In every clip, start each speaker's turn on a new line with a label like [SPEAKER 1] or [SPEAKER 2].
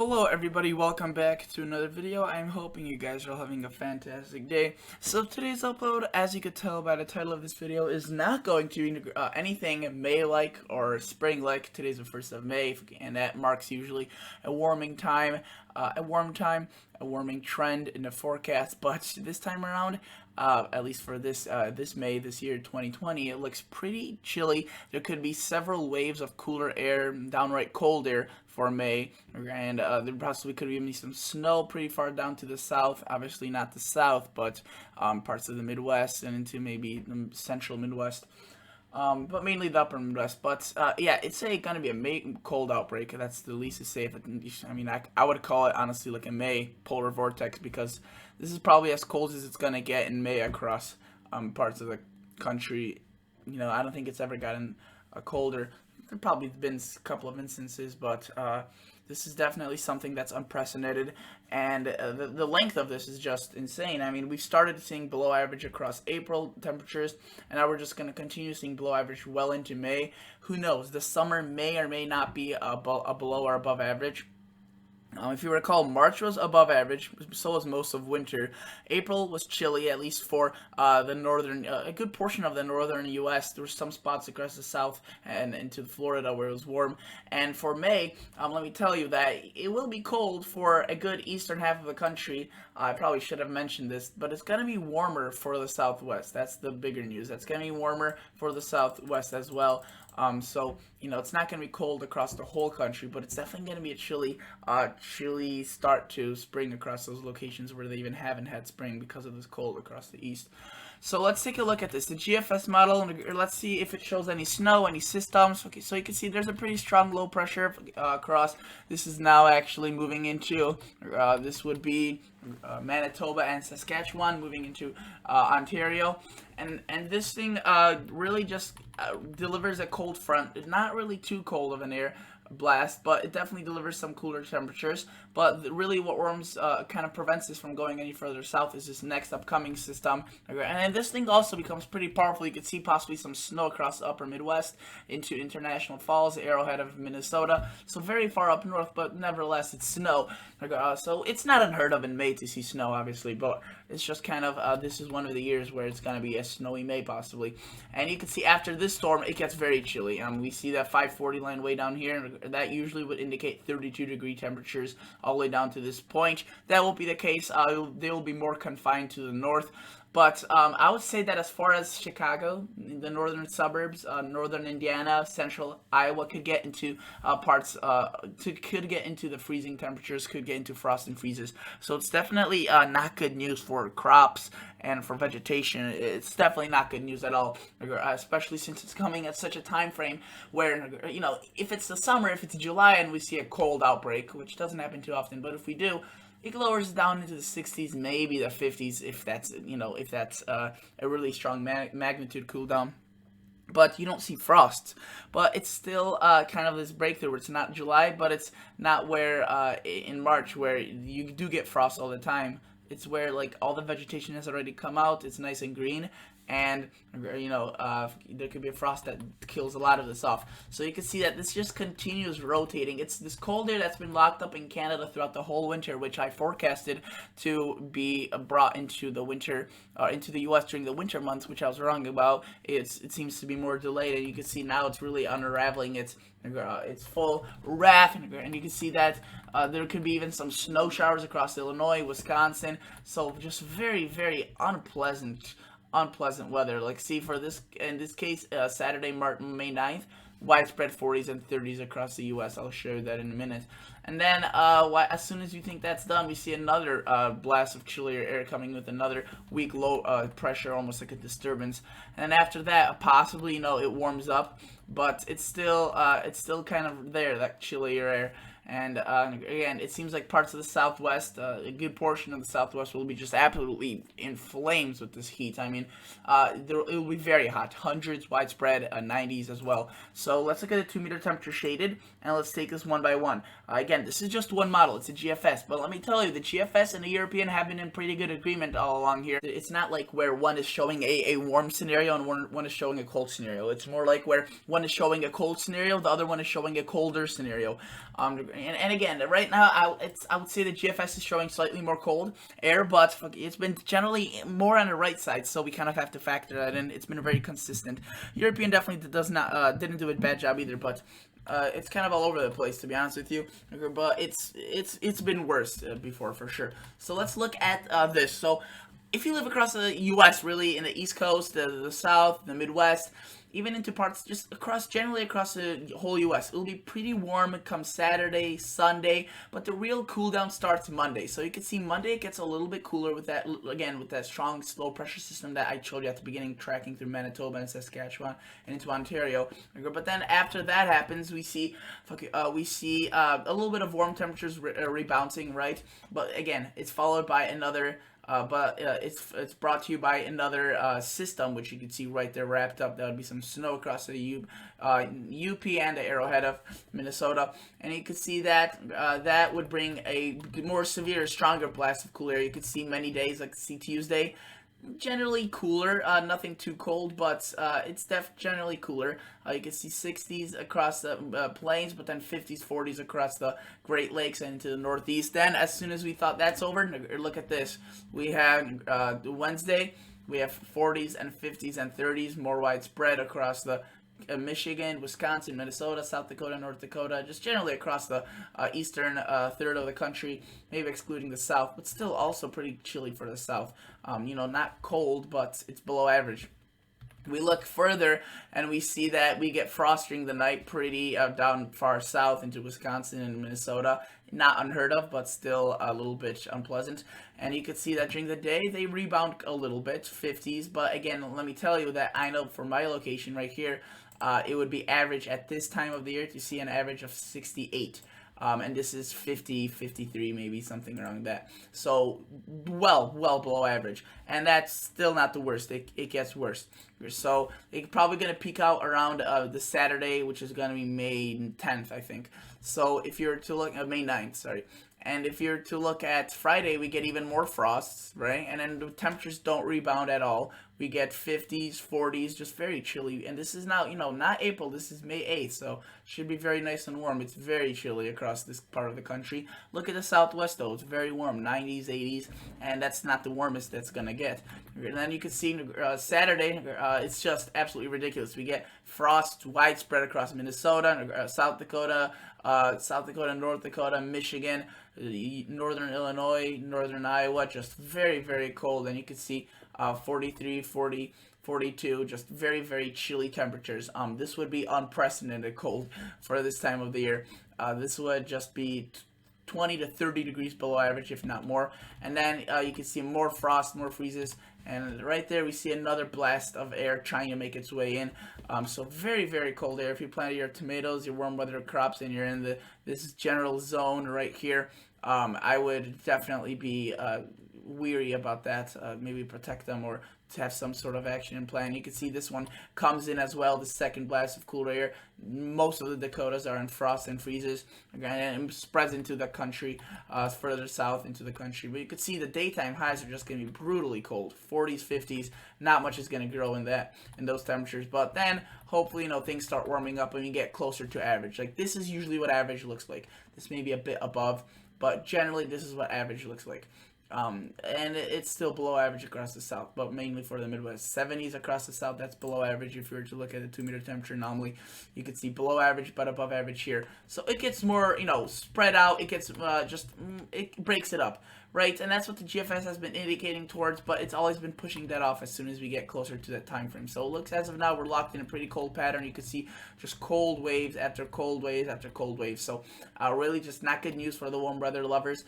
[SPEAKER 1] Hello everybody, welcome back to another video. I'm hoping you guys are having a fantastic day. So today's upload, as you could tell by the title of this video, is not going to be anything May-like or spring-like. Today's the 1st of May, and that marks usually a warming time, a warming trend in the forecast. But this time around, at least for this May, this year 2020, it looks pretty chilly. There could be several waves of cooler air, downright cold air for May, and there possibly could even be some snow pretty far down to the south. Obviously not the south, but parts of the Midwest and into maybe the central Midwest. But mainly the upper Midwest. But yeah, it's gonna be a May cold outbreak. That's the least to say. I mean, I would call it honestly like a May polar vortex, because this is probably as cold as it's gonna get in May across parts of the country. You know, I don't think it's ever gotten colder. There probably been a couple of instances, but this is definitely something that's unprecedented, and the length of this is just insane. I mean, we've started seeing below average across April temperatures, and now we're just going to continue seeing below average well into May. Who knows? The summer may or may not be a below or above average. If you recall, March was above average, so was most of winter. April was chilly, at least for the northern, a good portion of the northern U.S. There were some spots across the south and into Florida where it was warm. And for May, let me tell you that it will be cold for a good eastern half of the country. I probably should have mentioned this, but it's going to be warmer for the southwest. That's the bigger news. That's going to be warmer for the southwest as well. So, you know, it's not going to be cold across the whole country, but it's definitely going to be a chilly start to spring across those locations where they even haven't had spring because of this cold across the east. So let's take a look at this. The GFS model, and let's see if it shows any snow, any systems. Okay, so you can see there's a pretty strong low pressure across. This is now actually moving into, this would be Manitoba and Saskatchewan, moving into Ontario. And this thing really just delivers a cold front. It's not really too cold of an air blast, but it definitely delivers some cooler temperatures. But really what warms kind of prevents this from going any further south is this next upcoming system. And then this thing also becomes pretty powerful. You could see possibly some snow across the upper Midwest into International Falls, Arrowhead of Minnesota. So very far up north, but nevertheless it's snow. So it's not unheard of in May to see snow, obviously, but it's just kind of, this is one of the years where it's going to be a snowy May possibly. And you can see after this storm, it gets very chilly. We see that 540 line way down here. That usually would indicate 32-degree temperatures all the way down to this point. That won't be the case. They will be more confined to the north. But I would say that as far as Chicago, the northern suburbs, northern Indiana, central Iowa could get into could get into the freezing temperatures, could get into frost and freezes. So it's definitely not good news for crops and for vegetation. It's definitely not good news at all, especially since it's coming at such a time frame where, you know, if it's the summer, if it's July and we see a cold outbreak, which doesn't happen too often, but if we do, it lowers down into the 60s, maybe the 50s, if that's, you know, if that's a really strong magnitude cool down. But you don't see frost. But it's still kind of this breakthrough where it's not July, but it's not where in March where you do get frost all the time. It's where like all the vegetation has already come out. It's nice and green. And, you know, there could be a frost that kills a lot of this off. So you can see that this just continues rotating. It's this cold air that's been locked up in Canada throughout the whole winter, which I forecasted to be brought into the winter, into the U.S. during the winter months, which I was wrong about. It seems to be more delayed, and you can see now it's really unraveling its full wrath, and you can see that there could be even some snow showers across Illinois, Wisconsin. So just very, very unpleasant weather. Like, see, for this, in this case, Saturday, May 9th, widespread 40s and 30s across the U.S. I'll show you that in a minute. And then as soon as you think that's done, we see another blast of chillier air coming with another weak low pressure, almost like a disturbance. And then after that, possibly, you know, it warms up, but it's still kind of there, that chillier air. And again, it seems like parts of the Southwest, a good portion of the Southwest will be just absolutely in flames with this heat. I mean, it will be very hot, hundreds widespread, 90s as well. So let's look at the 2-meter temperature shaded, and let's take this one by one. Again, this is just one model. It's a GFS, but let me tell you, the GFS and the European have been in pretty good agreement all along here. It's not like where one is showing a warm scenario and one is showing a cold scenario. It's more like where one is showing a cold scenario, the other one is showing a colder scenario. And again, right now, I would say the GFS is showing slightly more cold air, but it's been generally more on the right side, so we kind of have to factor that in. It's been very consistent. European definitely does not didn't do a bad job either, but it's kind of all over the place, to be honest with you. But it's been worse before, for sure. So let's look at this. So if you live across the U.S., really in the East Coast, the South, the Midwest, even into parts just generally across the whole U.S., it'll be pretty warm come Saturday, Sunday, but the real cool down starts Monday. So you can see Monday it gets a little bit cooler with that, again, with that strong slow pressure system that I showed you at the beginning, tracking through Manitoba and Saskatchewan and into Ontario. But then after that happens, we see a little bit of warm temperatures rebounding, right? But again, it's followed by another. It's brought to you by another system, which you can see right there wrapped up. That would be some snow across the UP and the arrowhead of Minnesota, and you can see that that would bring a more severe, stronger blast of cool air. You could see many days, like see Tuesday, generally cooler, nothing too cold, but it's generally cooler. You can see 60s across the plains, but then 50s, 40s across the Great Lakes and into the Northeast. Then, as soon as we thought that's over, look at this. We have Wednesday, we have 40s and 50s and 30s, more widespread across the Michigan, Wisconsin, Minnesota, South Dakota, North Dakota, just generally across the eastern third of the country, maybe excluding the South, but still also pretty chilly for the South. Not cold, but it's below average. We look further and we see that we get frost during the night pretty down far south into Wisconsin and Minnesota. Not unheard of, but still a little bit unpleasant. And you can see that during the day they rebound a little bit, 50s. But again, let me tell you that I know for my location right here, it would be average at this time of the year to see an average of 68. And this is 50, 53, maybe something around that. So well below average. And that's still not the worst. It gets worse. So it's probably going to peak out around the Saturday, which is going to be May 10th, I think. So if you're to look at May 9th, sorry. And if you're to look at Friday, we get even more frosts, right? And then the temperatures don't rebound at all. We get 50s, 40s, just very chilly. And this is now, not April. This is May 8th, so should be very nice and warm. It's very chilly across this part of the country. Look at the Southwest, though. It's very warm, 90s, 80s, and that's not the warmest that's going to get. And then you can see Saturday, it's just absolutely ridiculous. We get frost widespread across Minnesota, South Dakota, North Dakota, Michigan, northern Illinois, northern Iowa, just very, very cold. And you can see 43, 40, 42, just very, very chilly temperatures. This would be unprecedented cold for this time of the year. This would just be 20 to 30 degrees below average, if not more. And then you can see more frost, more freezes. And right there we see another blast of air trying to make its way in. So very, very cold air. If you planted your tomatoes, your warm weather crops, and you're in this general zone right here, I would definitely be weary about that. Maybe protect them or to have some sort of action plan. You can see this one comes in as well, the second blast of cool air. Most of the Dakotas are in frost and freezes, and it spreads into the country, further south into the country. But you can see the daytime highs are just going to be brutally cold, 40s, 50s. Not much is going to grow in those temperatures. But then hopefully, things start warming up and you get closer to average. Like this is usually what average looks like. This may be a bit above, but generally this is what average looks like. And it's still below average across the South, but mainly for the Midwest. 70s across the South, that's below average. If you were to look at the 2-meter temperature anomaly, you could see below average, but above average here. So it gets more, spread out. It gets it breaks it up, right? And that's what the GFS has been indicating towards, but it's always been pushing that off as soon as we get closer to that time frame. So it looks as of now we're locked in a pretty cold pattern. You can see just cold waves after cold waves after cold waves. So really just not good news for the warm weather lovers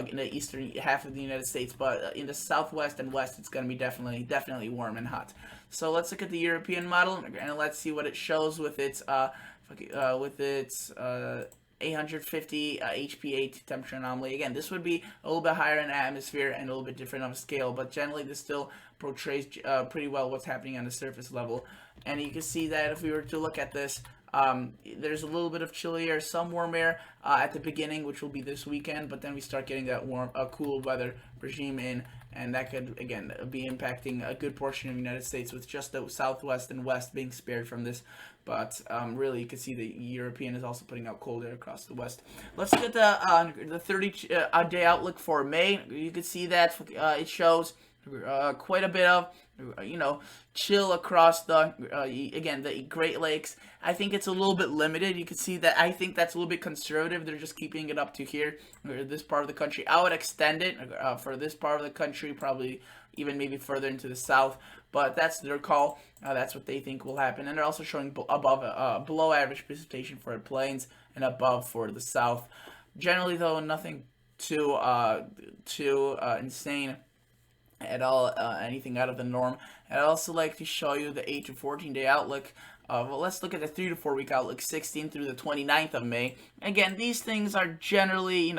[SPEAKER 1] in the eastern half of the United States, but in the Southwest and West, it's going to be definitely warm and hot. So let's look at the European model and let's see what it shows with its 850 HP8 temperature anomaly. Again, this would be a little bit higher in the atmosphere and a little bit different of a scale, but generally this still portrays pretty well what's happening on the surface level. And you can see that if we were to look at this, There's a little bit of chilly air, some warm air at the beginning, which will be this weekend, but then we start getting that cool weather regime in, and that could, again, be impacting a good portion of the United States, with just the southwest and west being spared from this. But really, you can see the European is also putting out cold air across the west. Let's look at the 30-day outlook for May. You can see that it shows quite a bit of chill across the again, the Great Lakes. I think it's a little bit limited. You can see that I think that's a little bit conservative. They're just keeping it up to here, or this part of the country. I would extend it for this part of the country, probably even maybe further into the south, but that's their call. That's what they think will happen. And they're also showing below average precipitation for the plains and above for the south. Generally, though, nothing too insane at all, anything out of the norm. I'd also like to show you the 8 to 14 day outlook. Well, let's look at the 3 to 4 week outlook, 16th through the 29th of May. Again, these things are generally,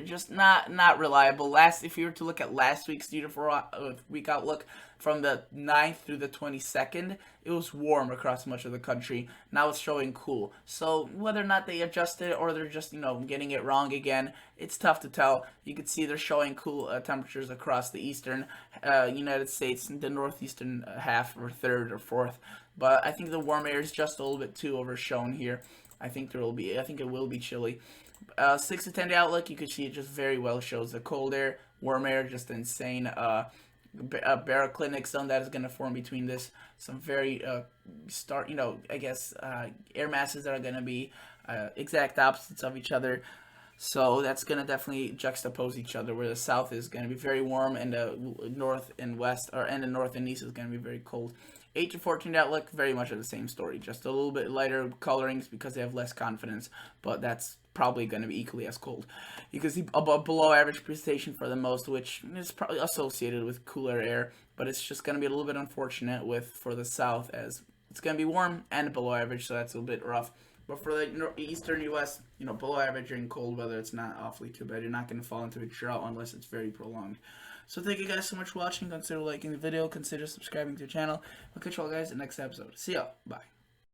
[SPEAKER 1] just not reliable. If you were to look at last week's 3 to 4 week outlook, from the 9th through the 22nd, it was warm across much of the country. Now it's showing cool. So whether or not they adjusted it or they're just, getting it wrong again, it's tough to tell. You can see they're showing cool temperatures across the eastern United States, the northeastern half or third or fourth. But I think the warm air is just a little bit too overshown here. I think it will be chilly. 6 to 10 day outlook, you can see it just very well shows the cold air, warm air, just insane baroclinic zone that is going to form between this. Some very air masses that are going to be exact opposites of each other. So that's going to definitely juxtapose each other, where the south is going to be very warm and the north and west, and the north and east is going to be very cold. 8 to 14 outlook, very much of the same story, just a little bit lighter colorings because they have less confidence, but that's probably going to be equally as cold. You can see below average precipitation for the most, which is probably associated with cooler air, but it's just going to be a little bit unfortunate for the south, as it's going to be warm and below average, so that's a little bit rough. But for the eastern U.S., below average during cold weather, it's not awfully too bad. You're not going to fall into a drought unless it's very prolonged. So thank you guys so much for watching. Consider liking the video. Consider subscribing to the channel. I'll catch you all guys in the next episode. See ya. Bye.